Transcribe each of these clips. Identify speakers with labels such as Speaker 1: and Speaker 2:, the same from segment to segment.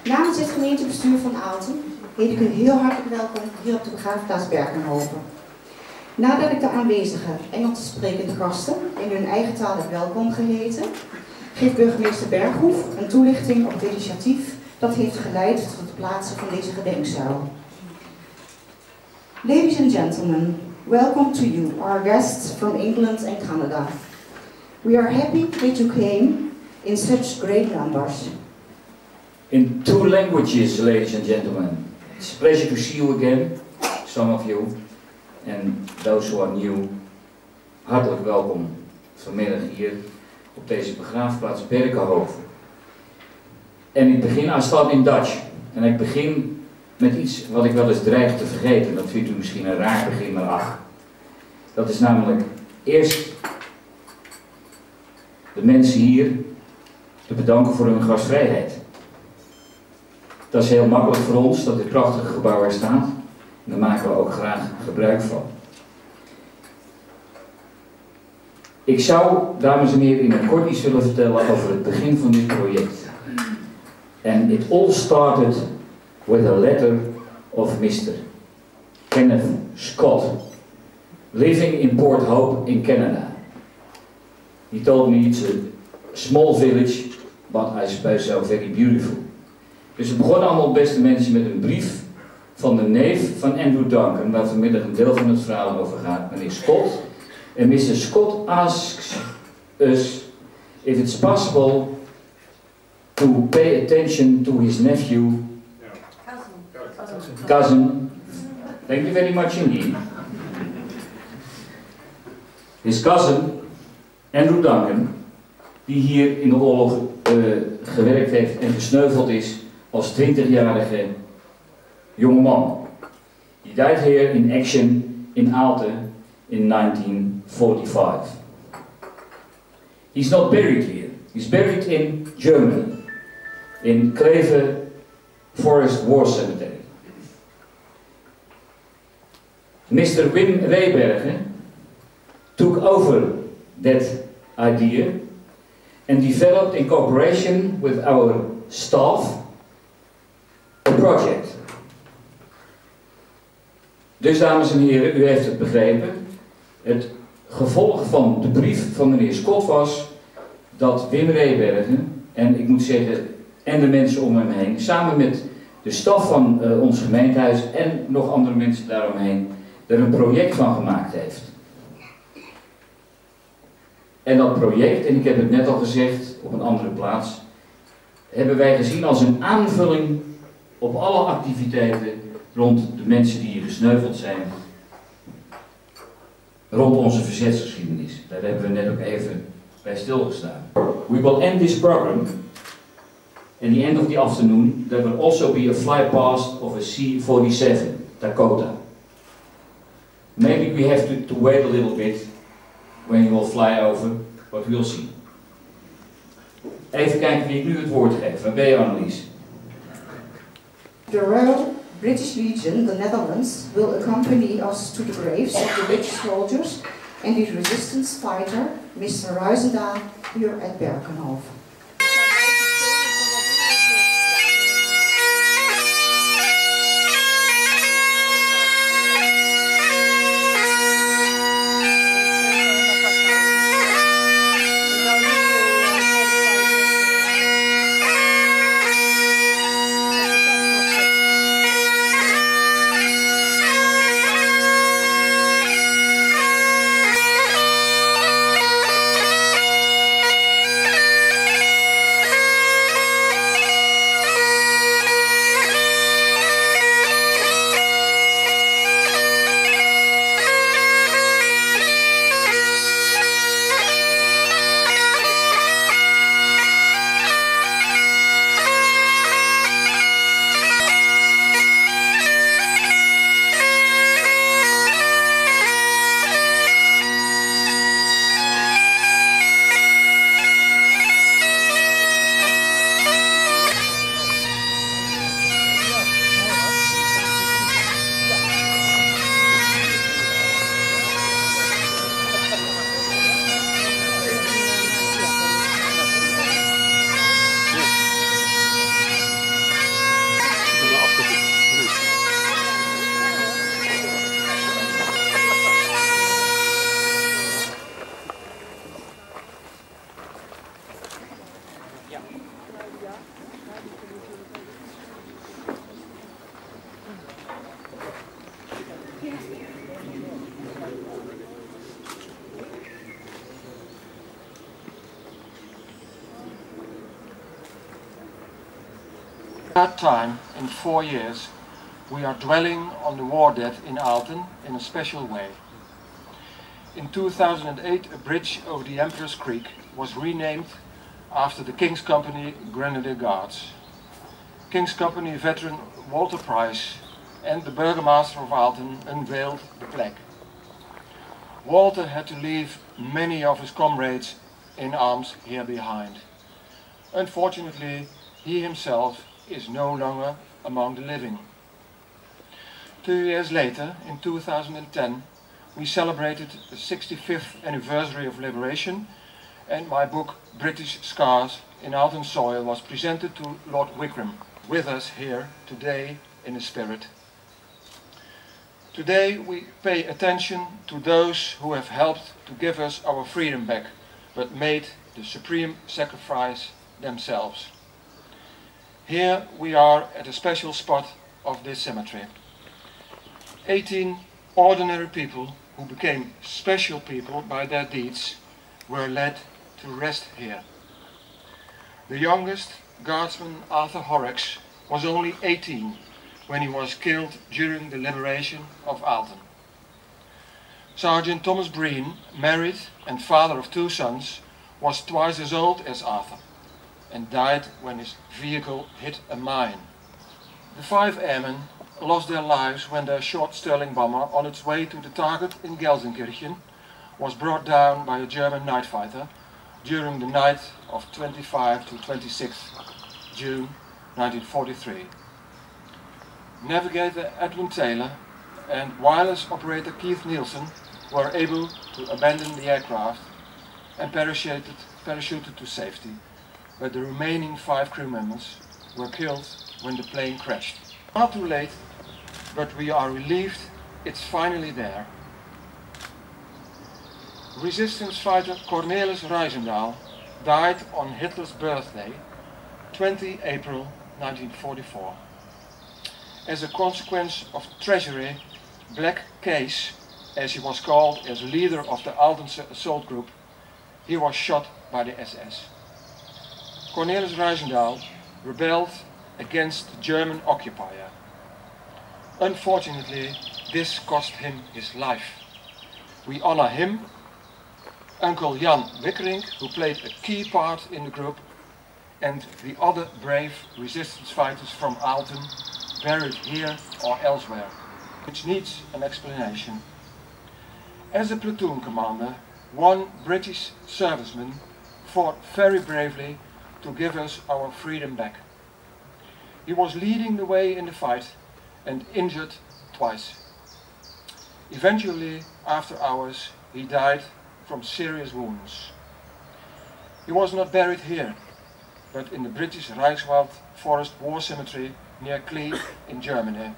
Speaker 1: Namens het gemeentebestuur van Aalten heet ik u heel hartelijk welkom hier op de Begraafplaats Berkenhove. Nadat ik de aanwezige Engels sprekende gasten in hun eigen taal heb welkom geheten, geeft burgemeester Berghoef een toelichting op het initiatief dat heeft geleid tot het plaatsen van deze gedenkzuil. Ladies and gentlemen, welcome to you, our guests from England and Canada. We are happy that you came in such great numbers.
Speaker 2: In 2 languages, ladies and gentlemen. It's a pleasure to see you again, some of you, and those who are new. Hartelijk welkom vanmiddag hier op deze begraafplaats Berkenhove. En ik begin, I start in Dutch. En ik begin met iets wat ik wel eens dreig te vergeten. Dat vindt u misschien een raar begin, maar ach. Dat is namelijk eerst de mensen hier te bedanken voor hun gastvrijheid. Dat is heel makkelijk voor ons, dat dit prachtige gebouw er staat. En daar maken we ook graag gebruik van. Ik zou, dames en heren, in het kort iets willen vertellen over het begin van dit project. And it all started with a letter of Mr. Kenneth Scott, living in Port Hope in Canada. He told me it's a small village, but I suppose so very beautiful. Dus het begon allemaal, beste mensen, met een brief van de neef van Andrew Duncan, waar vanmiddag een deel van het verhaal over gaat, meneer Scott. En Mr. Scott asks us if it's possible to pay attention to his nephew, cousin. Thank you very much indeed. His cousin, Andrew Duncan, die hier in de oorlog gewerkt heeft en gesneuveld is als 20-jarige jongeman. He died here in action in Aalten in 1945. He's not buried here. He's buried in Germany, in Kreeg Forest War Cemetery. Mr. Wim Rhebergen took over that idea and developed, in cooperation with our staff, a project. Dus, dames en heren, u heeft het begrepen. Het gevolg van de brief van meneer Scott was dat Wim Rhebergen, en ik moet zeggen, en de mensen om hem heen, samen met de staf van ons gemeentehuis en nog andere mensen daaromheen, er een project van gemaakt heeft. En dat project, en ik heb het net al gezegd op een andere plaats, hebben wij gezien als een aanvulling op alle activiteiten rond de mensen die hier gesneuveld zijn, rond onze verzetsgeschiedenis. Daar hebben we net ook even bij stilgestaan. We will end this program. At the end of the afternoon, there will also be a fly past of a C-47 Dakota. Maybe we have to wait a little bit when you will fly over, but we'll see. Even kijken wie ik nu het woord geef. Waar ben je, Annelies?
Speaker 1: The Royal British Legion, the Netherlands, will accompany us to the graves of the British soldiers and the resistance fighter, Mr. Ruizendaal, here at Berkenhove.
Speaker 3: That time, in 4 years, we are dwelling on the war dead in Aalten in a special way. In 2008, a bridge over the Emperor's Creek was renamed after the King's Company Grenadier Guards. King's Company veteran Walter Price and the Burgomaster of Aalten unveiled the plaque. Walter had to leave many of his comrades in arms here behind. Unfortunately, he himself is no longer among the living. 2 years later, in 2010, we celebrated the 65th anniversary of liberation, and my book British Scars in Aalten Soil was presented to Lord Wickram, with us here today in the spirit. Today we pay attention to those who have helped to give us our freedom back, but made the supreme sacrifice themselves. Here we are at a special spot of this cemetery. 18 ordinary people who became special people by their deeds were led to rest here. The youngest, Guardsman Arthur Horrocks, was only 18 when he was killed during the liberation of Aalten. Sergeant Thomas Breen, married and father of 2 sons, was twice as old as Arthur and died when his vehicle hit a mine. The 5 airmen lost their lives when their short Sterling bomber on its way to the target in Gelsenkirchen was brought down by a German night fighter during the night of 25 to 26 June 1943. Navigator Edwin Taylor and wireless operator Keith Nielsen were able to abandon the aircraft and parachuted to safety, but the remaining 5 crew members were killed when the plane crashed. Not too late, but we are relieved it's finally there. Resistance fighter Cornelis Ruysendahl died on Hitler's birthday, 20 April 1944. As a consequence of treachery, Black Kees, as he was called as leader of the Aaltense assault group, he was shot by the SS. Cornelis Ruysendahl rebelled against the German occupier. Unfortunately, this cost him his life. We honor him, Uncle Jan Wickering, who played a key part in the group, and the other brave resistance fighters from Aalten, buried here or elsewhere, which needs an explanation. As a platoon commander, one British serviceman fought very bravely to give us our freedom back. He was leading the way in the fight and injured twice. Eventually, after hours, he died from serious wounds. He was not buried here, but in the British Reichswald Forest War Cemetery near Kleef in Germany.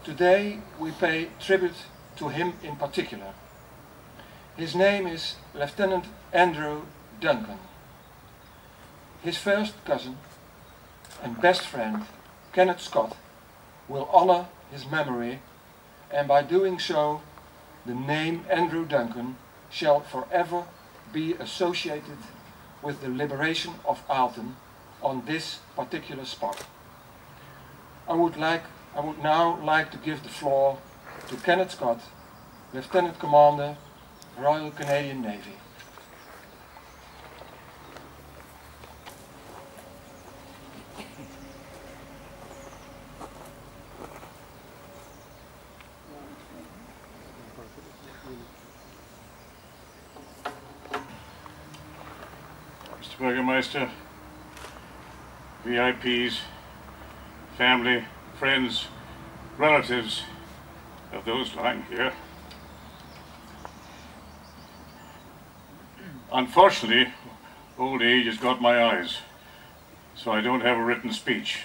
Speaker 3: Today we pay tribute to him in particular. His name is Lieutenant Andrew Duncan. His first cousin and best friend, Kenneth Scott, will honor his memory, and by doing so, the name Andrew Duncan shall forever be associated with the liberation of Aalten on this particular spot. I would now like to give the floor to Kenneth Scott, Lieutenant Commander, Royal Canadian Navy.
Speaker 4: Mr. Burgermeister, VIPs, family, friends, relatives of those lying here. Unfortunately, old age has got my eyes, so I don't have a written speech,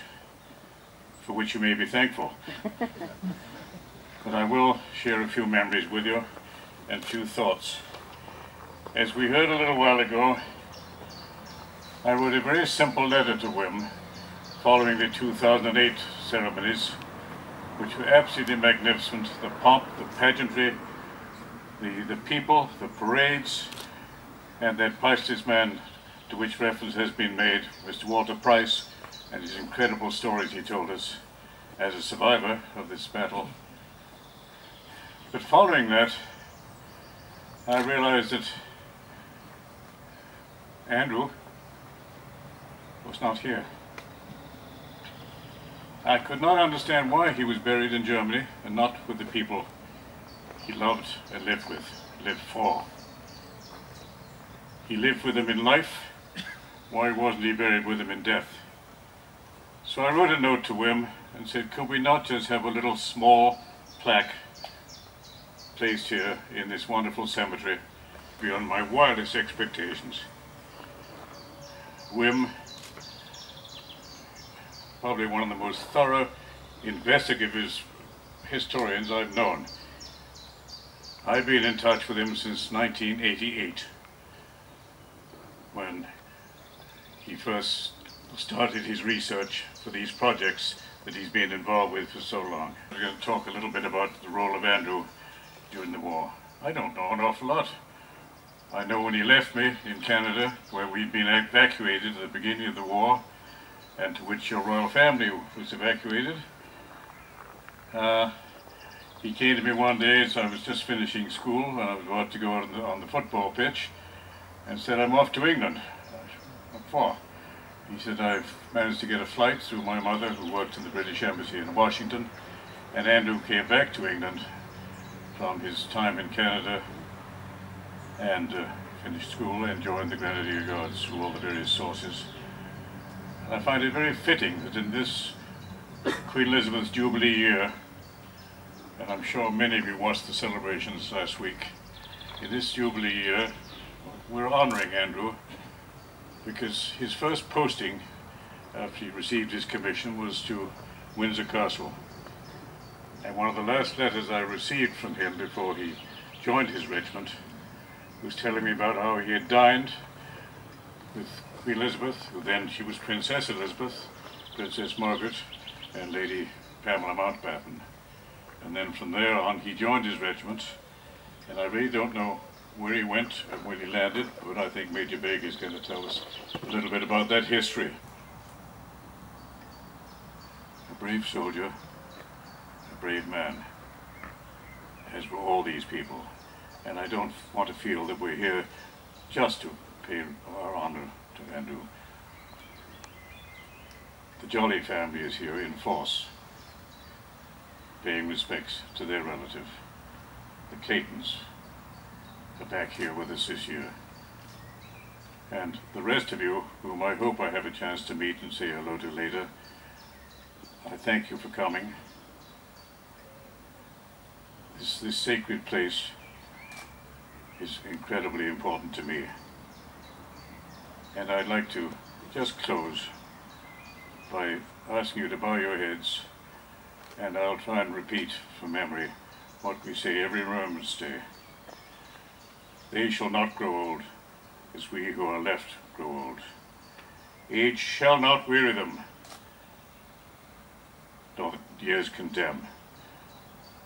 Speaker 4: for which you may be thankful. But I will share a few memories with you and a few thoughts. As we heard a little while ago, I wrote a very simple letter to Wim following the 2008 ceremonies, which were absolutely magnificent. The pomp, the pageantry, the people, the parades, and that priceless man to which reference has been made, Mr. Walter Price, and his incredible stories he told us as a survivor of this battle. But following that, I realized that Andrew was not here. I could not understand why he was buried in Germany and not with the people he loved and lived with, lived for. He lived with them in life. Why wasn't he buried with them in death? So I wrote a note to Wim and said, could we not just have a little small plaque placed here in this wonderful cemetery beyond my wildest expectations? Wim, probably one of the most thorough, investigative historians I've known. I've been in touch with him since 1988, when he first started his research for these projects that he's been involved with for so long. We're going to talk a little bit about the role of Andrew during the war. I don't know an awful lot. I know when he left me in Canada, where we'd been evacuated at the beginning of the war, and to which your royal family was evacuated. He came to me one day as I was just finishing school, and I was about to go out on the football pitch, and said, I'm off to England. What for? He said, I've managed to get a flight through my mother, who worked in the British Embassy in Washington, and Andrew came back to England from his time in Canada and finished school and joined the Grenadier Guards through all the various sources. And I find it very fitting that in this Queen Elizabeth's Jubilee year, and I'm sure many of you watched the celebrations last week, in this Jubilee year, we're honoring Andrew because his first posting after he received his commission was to Windsor Castle. And one of the last letters I received from him before he joined his regiment was telling me about how he had dined with Queen Elizabeth, who then she was Princess Elizabeth, Princess Margaret, and Lady Pamela Mountbatten. And then from there on he joined his regiment, and I really don't know where he went and where he landed, but I think Major Begg is going to tell us a little bit about that history. A brave soldier, a brave man, as were all these people. And I don't want to feel that we're here just to pay our honor to Andrew. The Jolly family is here in force, paying respects to their relative. The Claytons are back here with us this year. And the rest of you, whom I hope I have a chance to meet and say hello to later, I thank you for coming. This sacred place is incredibly important to me. And I'd like to just close by asking you to bow your heads, and I'll try and repeat from memory what we say every Remembrance Day. They shall not grow old, as we who are left grow old. Age shall not weary them, nor the years condemn.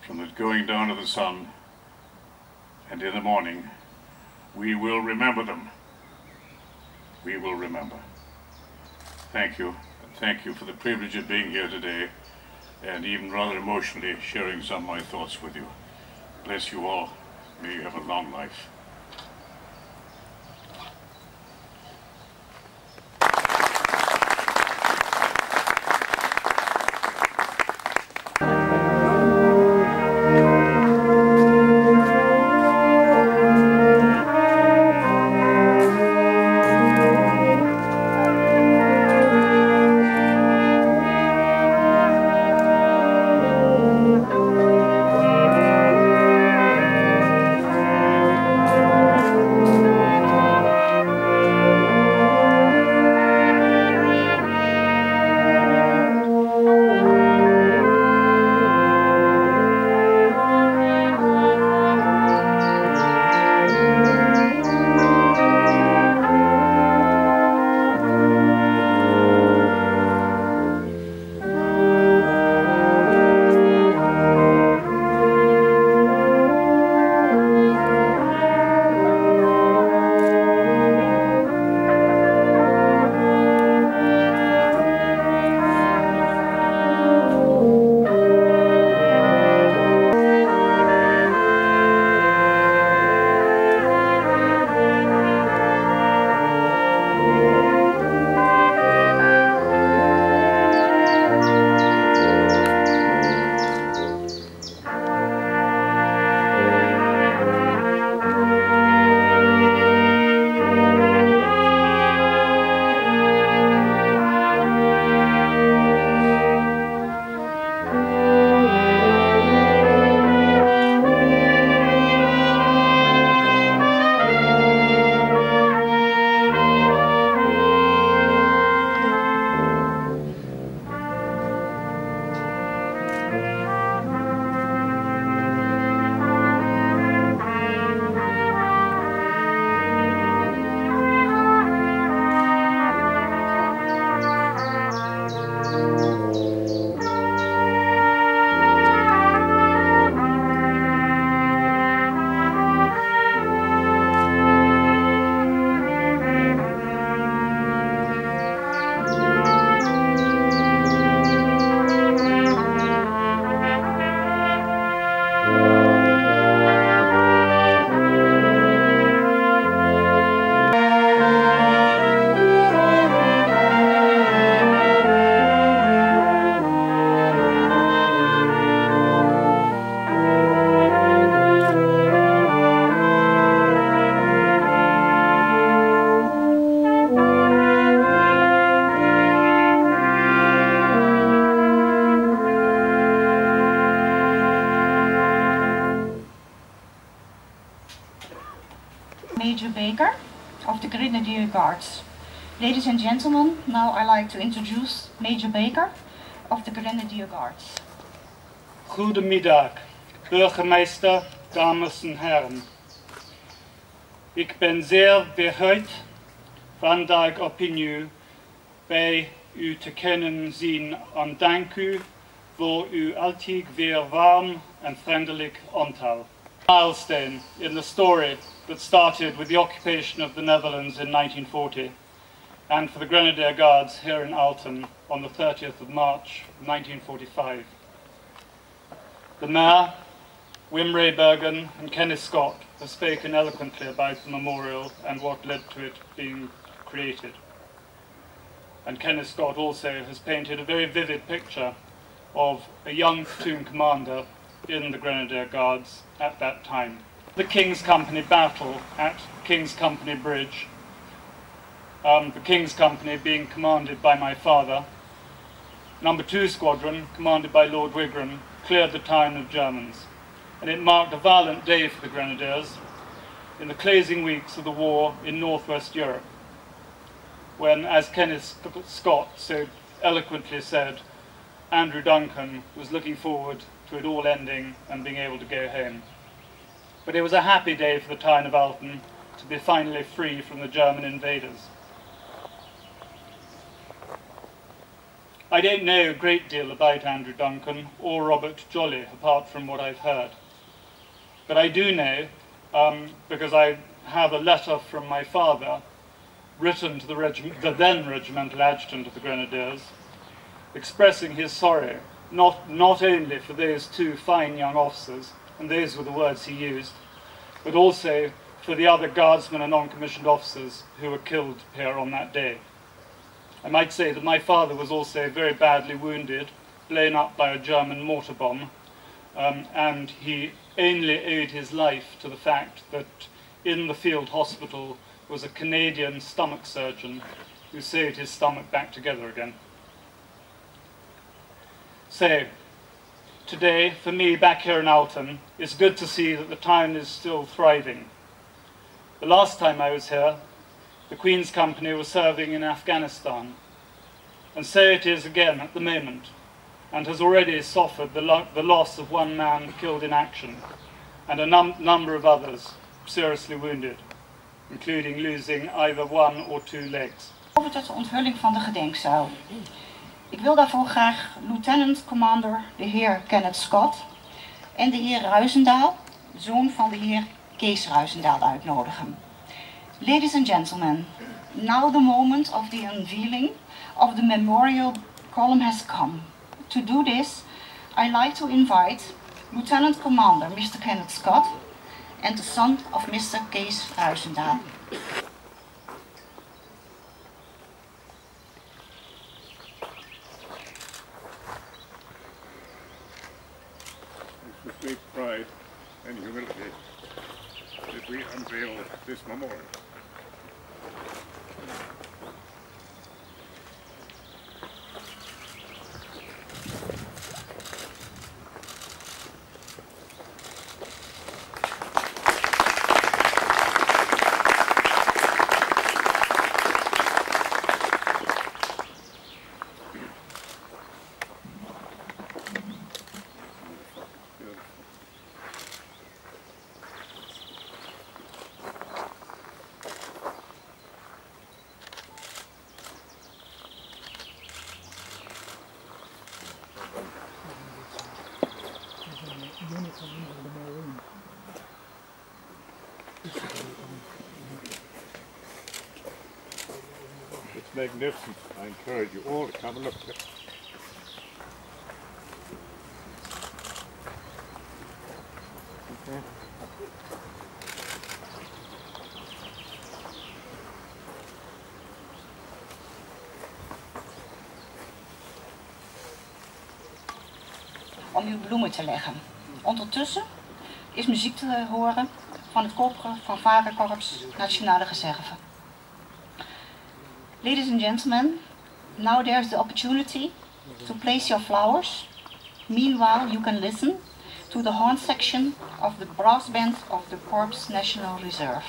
Speaker 4: From the going down of the sun, and in the morning, we will remember them. We will remember. Thank you, and thank you for the privilege of being here today, and even rather emotionally sharing some of my thoughts with you. Bless you all. May you have a long life.
Speaker 5: Baker of the Grenadier Guards. Ladies and gentlemen, now I'd like to introduce Major Baker of the Grenadier Guards.
Speaker 6: Goedemiddag, burgemeester, dames en heren. Ik ben zeer verheugd vandaag opnieuw bij u te kunnen zien en dank u voor uw altijd weer warm en vriendelijk onthaal. Milestone in the story that started with the occupation of the Netherlands in 1940 and for the Grenadier Guards here in Aalten on the 30th of March 1945. The Mayor, Wim Rhebergen and Kenneth Scott have spoken eloquently about the memorial and what led to it being created. And Kenneth Scott also has painted a very vivid picture of a young platoon commander in the Grenadier Guards at that time. The King's Company battle at King's Company Bridge, the King's Company being commanded by my father, number 2 squadron commanded by Lord Wigram cleared the town of Germans, and it marked a violent day for the Grenadiers in the closing weeks of the war in northwest Europe, when, as Kenneth Scott so eloquently said, Andrew Duncan was looking forward to it all ending and being able to go home. But it was a happy day for the town of Aalten to be finally free from the German invaders. I don't know a great deal about Andrew Duncan or Robert Jolly, apart from what I've heard. But I do know, because I have a letter from my father written to the then regimental adjutant of the Grenadiers, expressing his sorrow, not only for those 2 fine young officers, and those were the words he used, but also for the other guardsmen and non-commissioned officers who were killed here on that day. I might say that my father was also very badly wounded, blown up by a German mortar bomb, and he only owed his life to the fact that in the field hospital was a Canadian stomach surgeon who sewed his stomach back together again. So, today, for me back here in Aalten, it's good to see that the town is still thriving. The last time I was here, the Queen's Company was serving in Afghanistan, and so it is again at the moment, and has already suffered the loss of 1 man killed in action, and a number of others seriously wounded, including losing either 1 or 2 legs.
Speaker 5: Over tot de onthulling van de gedenkzuil. Ik wil daarvoor graag Lieutenant Commander de heer Kenneth Scott en de heer Ruizendaal, zoon van de heer Kees Ruizendaal, uitnodigen. Ladies and gentlemen, now the moment of the unveiling of the memorial column has come. To do this, I'd like to invite Lieutenant Commander Mr. Kenneth Scott and the son of Mr. Kees Ruizendaal.
Speaker 4: It's with great pride and humility that we unveil this memorial. It's magnificent. I encourage you all to come and look at it. Okay.
Speaker 5: Om uw bloemen te leggen. Ondertussen is muziek te horen van het fanfarekorps Nationale Reserve. Ladies and gentlemen, now there's the opportunity to place your flowers. Meanwhile, you can listen to the horn section of the brass band of the Corps National Reserve.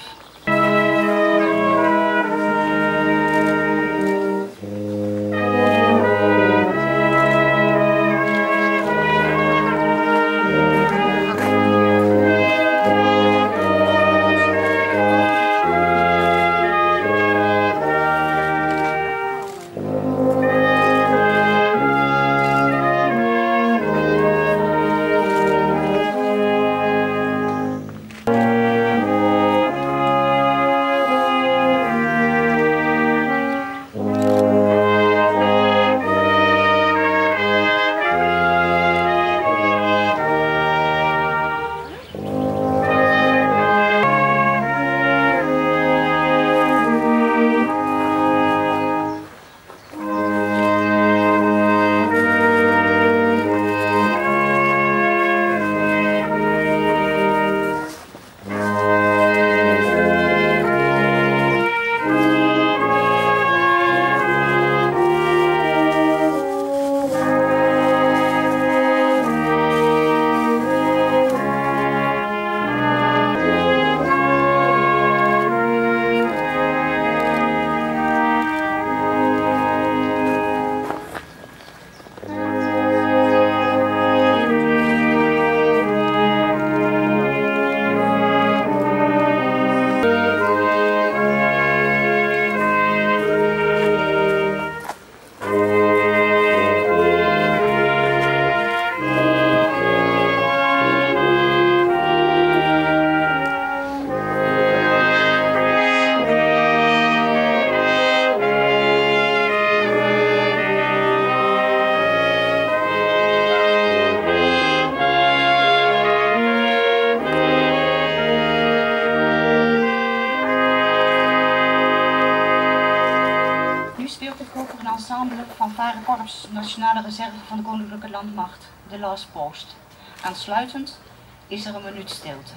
Speaker 5: Korps Nationale Reserve van de Koninklijke Landmacht, de Last Post. Aansluitend is er een minuut stilte.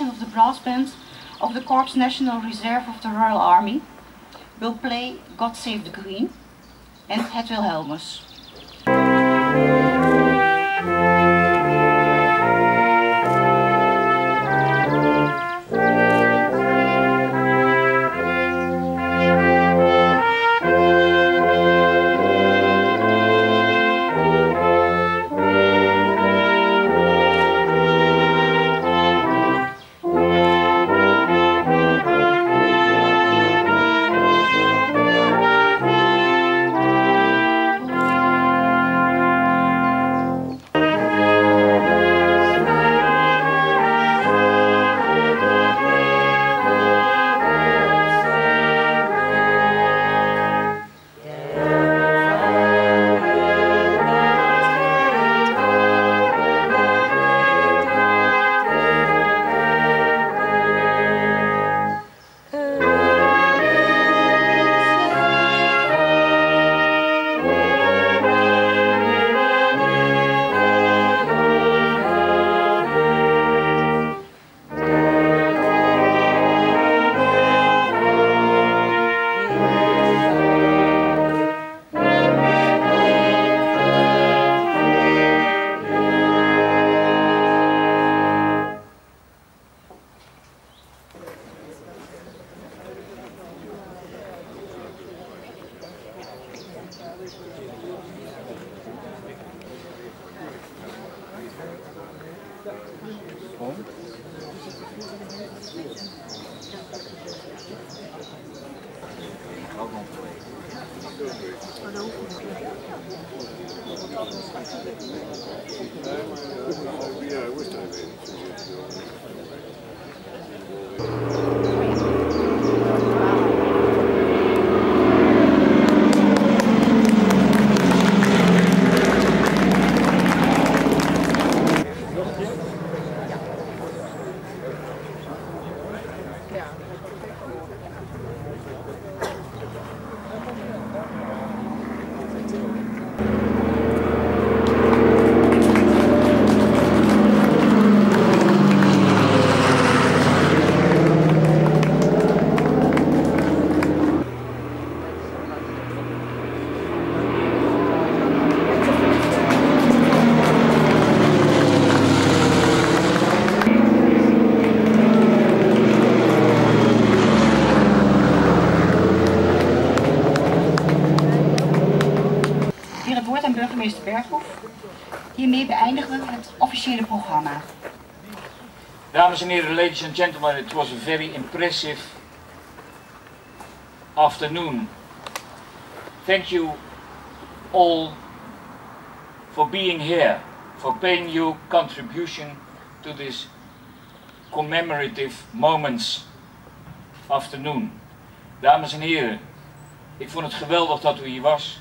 Speaker 5: Of the brass band of the Corps National Reserve of the Royal Army will play God Save the Queen and Het Wilhelmus. Burgemeester Berghoff. Hiermee beëindigen we het officiële programma.
Speaker 2: Dames en heren, ladies and gentlemen, it was a very impressive afternoon. Thank you all for being here, for paying your contribution to this commemorative moments afternoon. Dames en heren, ik vond het geweldig dat u hier was.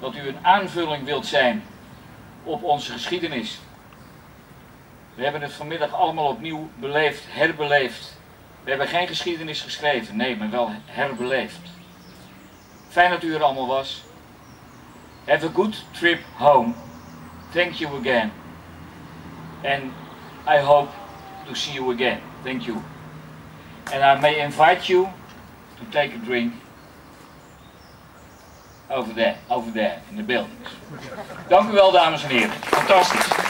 Speaker 2: Dat u een aanvulling wilt zijn op onze geschiedenis. We hebben het vanmiddag allemaal opnieuw beleefd, herbeleefd. We hebben geen geschiedenis geschreven, nee, maar wel herbeleefd. Fijn dat u er allemaal was. Have a good trip home. Thank you again. And I hope to see you again. Thank you. And I may invite you to take a drink. Over there in de buildings. Dank u wel, dames en heren. Fantastisch.